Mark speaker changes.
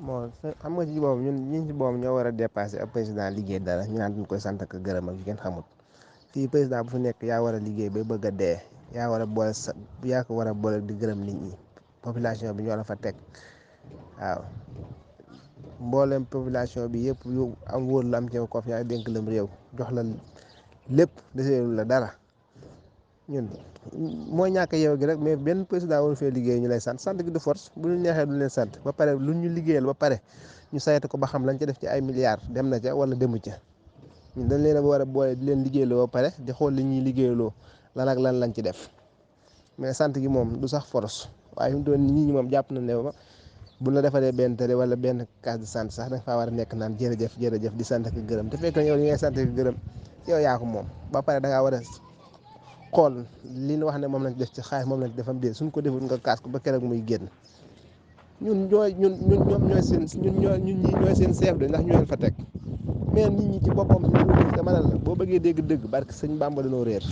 Speaker 1: bon xam nga ci boobu ñun ci boobu ñoo war a dépasser ab président liggéey dara ñu naan duñ koy sant ak gërëm ak yu kenn xamut fii président bu fi nekk yaa war a liggéey ba bëgg a dee yaa war a boole sa yaa ko war a boole di gërëm nit ñi population bi ñoo la fa teg waaw mboolem population bi yëpp yu am wóor la am ci confiance dénk lam réew jox la lépp deseelu la dara ñun mooy ñàkk yow gi rek mais benn président waru fee liggéey ñu lay sant gi de force bu ñu neexee du leen sant ba pare lu ñu liggéeyal ba pare ñu saytu ko ba xam lañ ca def ci ay milliards dem na ca wala demu ca ñun dañ leen a war a boole di leen liggéeyloo ba pare di xool li ñuy liggéeyloo lan ak lan lañ ci def mais sant gi moom du sax force waaye fi mu toll nit ñi moom jàpp na ne ba bu la defalee benn télé wala benn case de sant sax da nga faa war a nekk naan jërëjëf jërëjëf di sant ak gërëm te fekk yow li ngay sant ak gërëm yow yaa ko moom ba pare da ngaa war a xool li ñu wax ne moom lañ def ci xaalis moom lañ defam dee suñ ko deful nga kaas ko ba keroog muy génn ñoom ñooy seen ñun ñi ñooy seen chef de ndax ñu leen fa teg mais nit ñi ci boppam suñu dama ne la boo bëggee dégg dëgg barke sëñ Bàmba dañoo réer